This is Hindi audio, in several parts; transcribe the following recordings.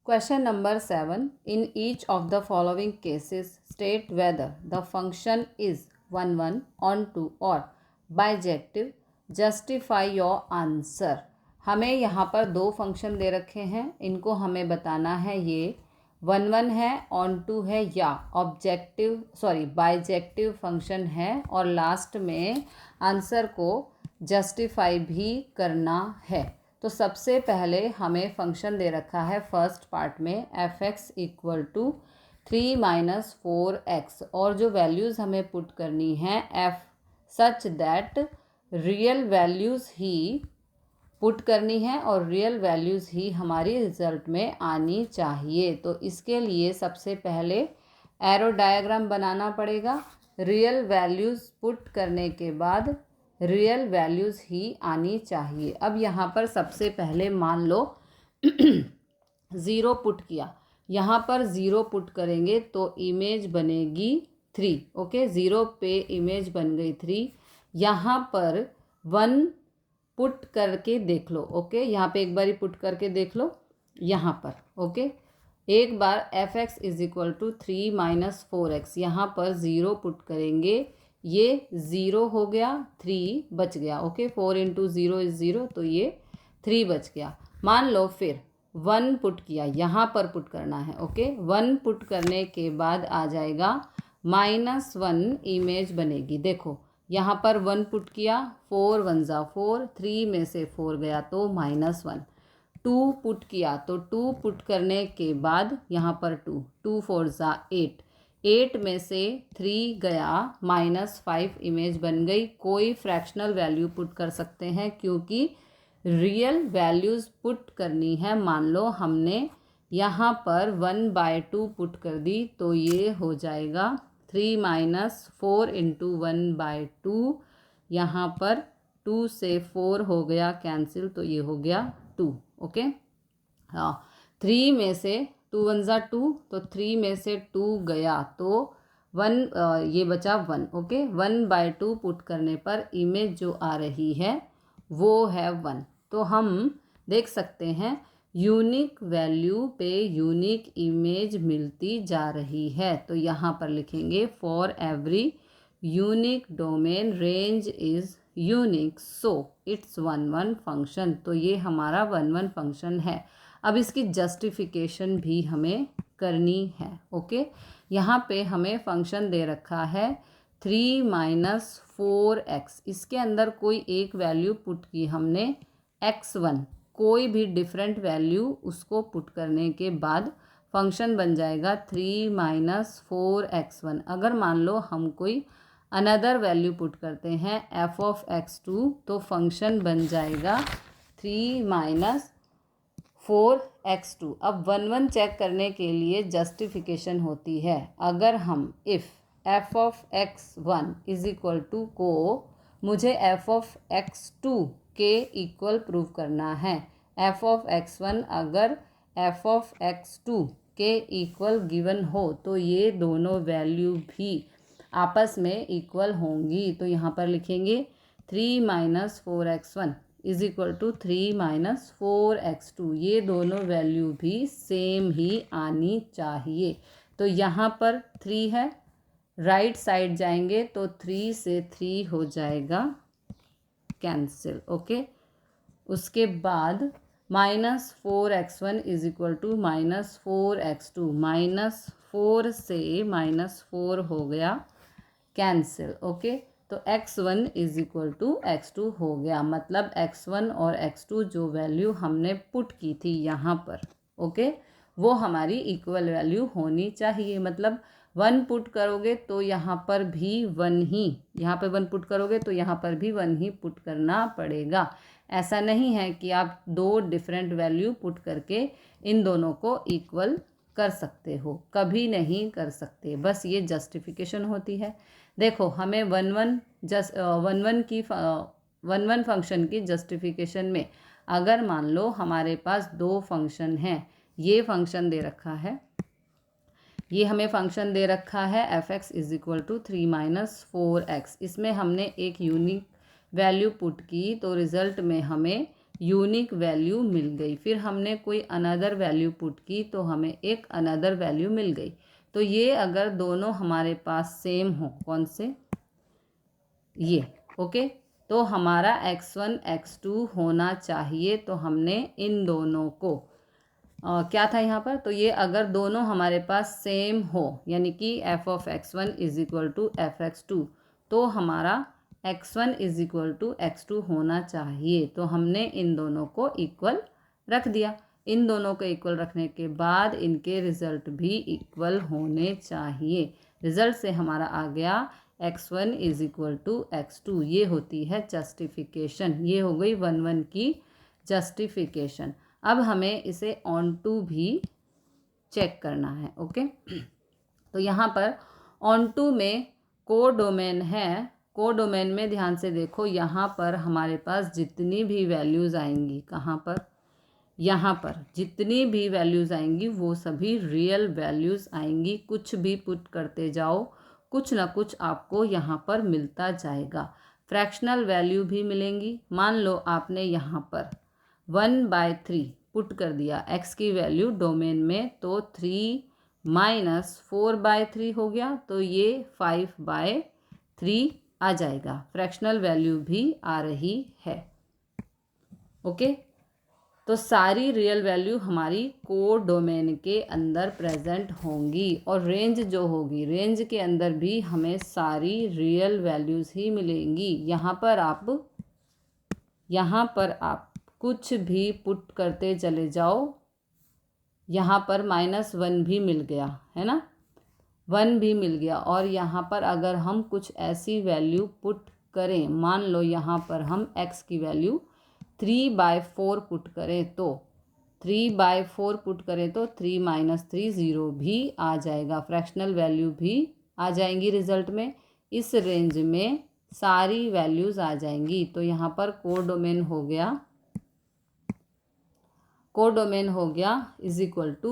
Question number 7. In each of the following cases, state whether the function is 1, 1, on 2 or bijective. Justify your answer. हमें यहाँ पर दो फंक्शन दे रखे हैं, इनको हमें बताना है ये 1, 1 है, ऑन 2 है या बाइजेक्टिव फंक्शन है, और लास्ट में आंसर को जस्टिफाई भी करना है। तो सबसे पहले हमें फंक्शन दे रखा है फर्स्ट पार्ट में f(x) = 3 - 4x, और जो वैल्यूज़ हमें पुट करनी है f such that real values he put करनी है और रियल वैल्यूज़ ही हमारी रिजल्ट में आनी चाहिए। तो इसके लिए सबसे पहले एरो डायग्राम बनाना पड़ेगा। रियल वैल्यूज़ पुट करने के बाद रियल वैल्यूज़ ही आनी चाहिए। अब यहाँ पर सबसे पहले मान लो 0 पुट किया, यहाँ पर 0 पुट करेंगे तो इमेज बनेगी 3। ओके, 0 पे इमेज बन गई 3। यहाँ पर 1 पुट करके देख लो। ओके, यहाँ पे एक बार ही पुट करके देख लो यहाँ पर। ओके, एक बार f(x) = 3 - 4x, यहाँ पर 0 पुट करेंगे, ये 0 हो गया, 3 बच गया। ओके, 4 × 0 = 0, तो ये 3 बच गया। मान लो फिर 1 पुट किया, यहाँ पर पुट करना है। ओके, 1 पुट करने के बाद आ जाएगा -1 इमेज बनेगी। देखो यहाँ पर 1 पुट किया, 4 × 1 = 4, 3 में से 4 गया तो -1। 2 पुट किया तो 2 पुट करने के बाद यहाँ पर 2, 2 × 4 = 8, 8 में से 3 गया, -5 इमेज बन गई। कोई फ्रैक्शनल वैल्यू पुट कर सकते हैं क्योंकि रियल वैल्यूज़ पुट करनी है। मान लो हमने यहाँ पर 1/2 पुट कर दी तो ये हो जाएगा 3 - 4 × 1/2। यहाँ पर 2 से 4 हो गया कैंसिल, तो ये हो गया 2। ओके, हाँ, 3 में से 2 × 1 = 2, तो 3 में से 2 गया तो 1, ये बचा 1। ओके, 1/2 पुट करने पर इमेज जो आ रही है वो है 1। तो हम देख सकते हैं यूनिक वैल्यू पे यूनिक इमेज मिलती जा रही है। तो यहाँ पर लिखेंगे for every unique domain range is unique, so it's 1, 1 function. तो ये हमारा 1, 1 फंक्शन है। अब इसकी जस्टिफिकेशन भी हमें करनी है। ओके, यहाँ पे हमें फंक्शन दे रखा है 3 - 4x, इसके अंदर कोई एक वैल्यू पुट की हमने x1, कोई भी डिफरेंट वैल्यू उसको पुट करने के बाद फंक्शन बन जाएगा 3 - 4x1। अगर मान लो हम कोई अनदर वैल्यू पुट करते हैं f(x2), तो फंक्शन बन जाएगा 3 - 4x2। अब 1, 1 चेक करने के लिए जस्टिफिकेशन होती है। अगर हम इफ़ f(x1) = को मुझे f(x2) के इक्वल प्रूव करना है। f(x1) अगर f(x2) के इक्वल गिवन हो तो ये दोनों वैल्यू भी आपस में इक्वल होंगी। तो यहाँ पर लिखेंगे 3 - 4x1 = 3 - 4x2, ये दोनों वैल्यू भी सेम ही आनी चाहिए। तो यहाँ पर 3 है, राइट साइड जाएंगे तो 3 से 3 हो जाएगा कैंसिल। ओके, उसके बाद -4x1 = -4x2, -4 से -4 हो गया कैंसिल। ओके, तो x1 = x2 हो गया। मतलब x1 और x2 जो वैल्यू हमने पुट की थी यहाँ पर, ओके, वो हमारी इक्वल वैल्यू होनी चाहिए। मतलब 1 पुट करोगे तो यहाँ पर भी 1 ही, यहाँ पर 1 पुट करोगे तो यहाँ पर भी 1 ही पुट करना पड़ेगा। ऐसा नहीं है कि आप 2 डिफरेंट वैल्यू पुट करके इन दोनों को इक्वल कर सकते हो, कभी नहीं कर सकते। बस ये जस्टिफिकेशन होती है। देखो हमें 1, 1 फंक्शन की जस्टिफिकेशन में अगर मान लो हमारे पास 2 फंक्शन हैं, ये फंक्शन दे रखा है, ये हमें फंक्शन दे रखा है f(x) = 3 - 4x, इसमें हमने एक यूनिक वैल्यू पुट की तो रिज़ल्ट में हमें यूनिक वैल्यू मिल गई। फिर हमने कोई अनदर वैल्यू पुट की तो हमें एक अनदर वैल्यू मिल गई। तो ये अगर दोनों हमारे पास सेम हो, कौन से, ये, ओके, तो हमारा x1 x2 होना चाहिए। तो हमने इन दोनों को क्या था यहाँ पर, तो ये अगर दोनों हमारे पास सेम हो, यानी कि f(x1) = f(x2), तो हमारा x1 = x2 होना चाहिए। तो हमने इन दोनों को इक्वल रख दिया। इन दोनों को इक्वल रखने के बाद इनके रिजल्ट भी इक्वल होने चाहिए। रिजल्ट से हमारा आ गया x1 = x2। ये होती है जस्टिफिकेशन। ये हो गई 1 की जस्टिफिकेशन। अब हमें इसे ऑन टू भी चेक करना है, ओके। तो यहाँ पर ऑन टू में कोडोमेन है। कोडोमेन में ध्यान से देखो, यहाँ पर हमारे पास जितनी भी वैल्यूज़ आएंगी, कहाँ पर, यहाँ पर जितनी भी वैल्यूज़ आएंगी वो सभी रियल वैल्यूज़ आएंगी। कुछ भी पुट करते जाओ, कुछ ना कुछ आपको यहाँ पर मिलता जाएगा। फ्रैक्शनल वैल्यू भी मिलेंगी। मान लो आपने यहाँ पर 1/3 पुट कर दिया x की वैल्यू डोमेन में, तो 3 - 4/3 हो गया, तो ये 5/3 आ जाएगा। फ्रैक्शनल वैल्यू भी आ रही है, ओके। तो सारी रियल वैल्यू हमारी कोड डोमेन के अंदर प्रेजेंट होंगी। और रेंज जो होगी, रेंज के अंदर भी हमें सारी रियल वैल्यूज़ ही मिलेंगी। यहाँ पर आप कुछ भी पुट करते चले जाओ। यहाँ पर -1 भी मिल गया है ना, 1 भी मिल गया। और यहाँ पर अगर हम कुछ ऐसी वैल्यू पुट करें, मान लो यहाँ पर हम x की वैल्यू 3/4 पुट करें, तो 3/4 पुट करें तो 3 - 3 0 भी आ जाएगा। फ्रैक्शनल वैल्यू भी आ जाएंगी रिजल्ट में। इस रेंज में सारी वैल्यूज़ आ जाएंगी। तो यहाँ पर कोडोमेन हो गया =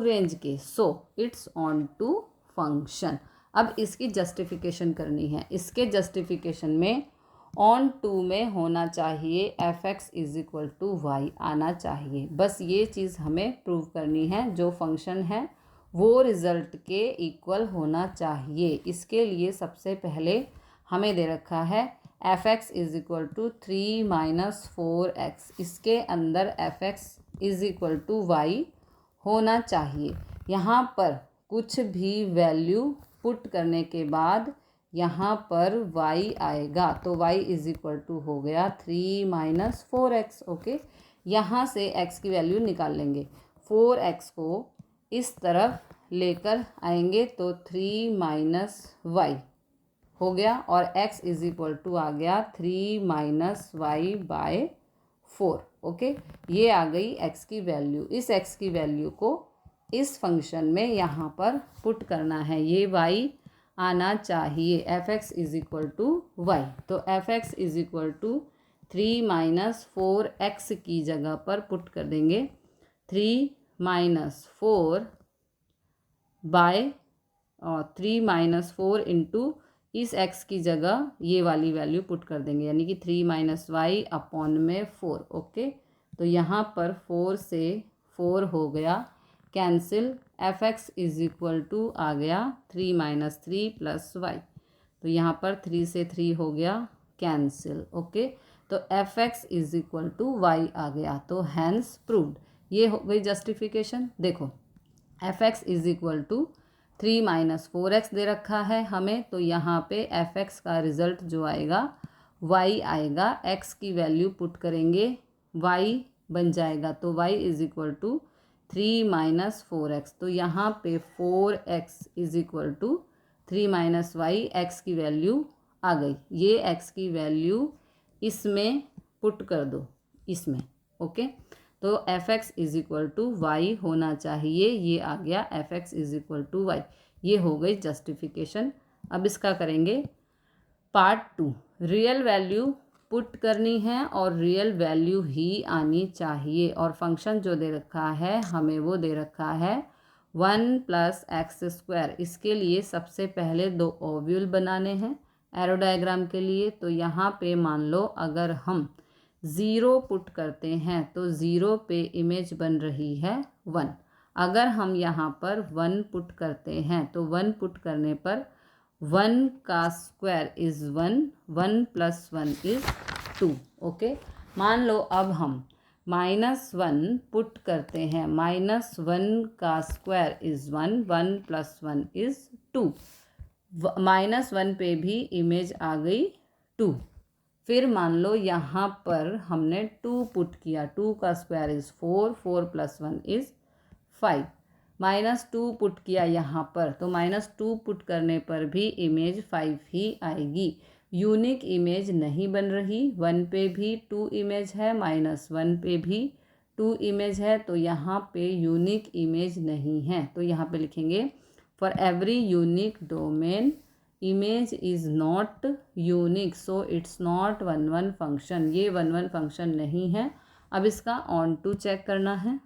रेंज के। So it's on to function. अब इसकी जस्टिफिकेशन करनी है। इसके जस्टिफिकेशन में ऑन टू में होना चाहिए f(x) = y आना चाहिए। बस ये चीज़ हमें प्रूव करनी है। जो फंक्शन है वो रिज़ल्ट के इक्वल होना चाहिए। इसके लिए सबसे पहले हमें दे रखा है f(x) = 3 - 4x। इसके अंदर f(x) = y होना चाहिए। यहाँ पर कुछ भी वैल्यू पुट करने के बाद यहाँ पर y आएगा, तो y = हो गया 3 - 4x, ओके। यहाँ से x की वैल्यू निकाल लेंगे। 4x को इस तरफ लेकर आएंगे तो 3 - y हो गया, और x = आ गया 3 - y/4, ओके। ये आ गई x की वैल्यू। इस x की वैल्यू को इस फंक्शन में यहाँ पर पुट करना है। ये y आना चाहिए, f(x) = y। तो f(x) = 3 - 4x की जगह पर पुट कर देंगे 3 - 4 इंटू इस x की जगह ये वाली वैल्यू पुट कर देंगे, यानी कि 3 - y/4, ओके। तो यहाँ पर 4 से 4 हो गया कैंसिल। f(x) = आ गया 3 - 3 + y। तो यहाँ पर 3 से 3 हो गया कैंसिल, ओके। तो f(x) = y आ गया। तो हैंस प्रूव्ड। ये हो गई जस्टिफिकेशन। देखो f(x) = 3 - 4x दे रखा है हमें, तो यहाँ पे f(x) का रिज़ल्ट जो आएगा y आएगा। x की वैल्यू पुट करेंगे, y बन जाएगा, तो y = 3 - 4x। तो यहाँ पे 4x = 3 - y, x की वैल्यू आ गई। ये x की वैल्यू इसमें पुट कर दो, इसमें, ओके। तो f(x) = y होना चाहिए। ये आ गया f(x) = y। ये हो गई जस्टिफिकेशन। अब इसका करेंगे पार्ट 2। रियल वैल्यू पुट करनी है और रियल वैल्यू ही आनी चाहिए। और फंक्शन जो दे रखा है हमें, वो दे रखा है 1 + x²। इसके लिए सबसे पहले 2 ओव्यूल बनाने हैं एरो डायग्राम के लिए। तो यहाँ पे मान लो अगर हम ज़ीरो पुट करते हैं तो ज़ीरो पे इमेज बन रही है 1। अगर हम यहाँ पर 1 पुट करते हैं तो 1 पुट करने पर 1 का स्क्वायर इज़ 1, 1 + 1 इज़ 2। ओके, मान लो अब हम -1 पुट करते हैं, -1 का स्क्वायर इज़ 1, 1 + 1 इज़ 2। -1 पे भी इमेज आ गई 2। फिर मान लो यहाँ पर हमने 2 पुट किया, 2 का स्क्वायर इज़ 4, 4 + 1 इज़ 5। -2 पुट किया यहाँ पर, तो -2 पुट करने पर भी इमेज 5 ही आएगी। यूनिक इमेज नहीं बन रही। 1 पे भी 2 इमेज है, -1 पे भी 2 इमेज है, तो यहाँ पे यूनिक इमेज नहीं है। तो यहाँ पे लिखेंगे for every unique domain image is not unique, so it's not 1-1 function. ये 1-1 फंक्शन नहीं है। अब इसका ऑन टू चेक करना है।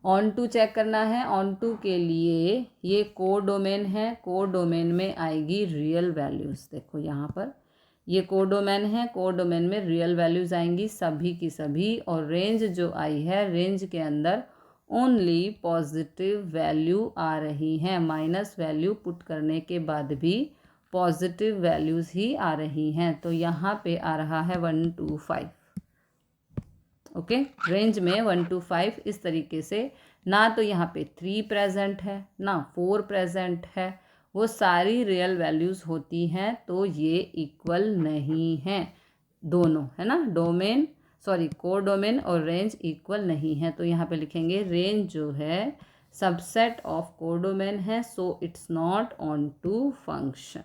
ऑन टू चेक करना है। ऑन टू के लिए ये कोडोमेन है, कोडोमेन में आएगी रियल वैल्यूज़। देखो यहाँ पर ये कोडोमेन है, कोडोमेन में रियल वैल्यूज़ आएंगी सभी की सभी। और रेंज जो आई है, रेंज के अंदर ओनली पॉजिटिव वैल्यू आ रही हैं। माइनस वैल्यू पुट करने के बाद भी पॉजिटिव वैल्यूज़ ही आ रही हैं। तो यहाँ पे आ रहा है 1 to 5। ओके, रेंज में 1 to 5 इस तरीके से। ना तो यहाँ पे 3 प्रेजेंट है, ना 4 प्रेजेंट है, वो सारी रियल वैल्यूज़ होती हैं, तो ये इक्वल नहीं है दोनों, है ना। डोमेन कोडोमेन और रेंज इक्वल नहीं है। तो यहाँ पे लिखेंगे रेंज जो है सबसेट ऑफ कोडोमेन है, so it's not on to function.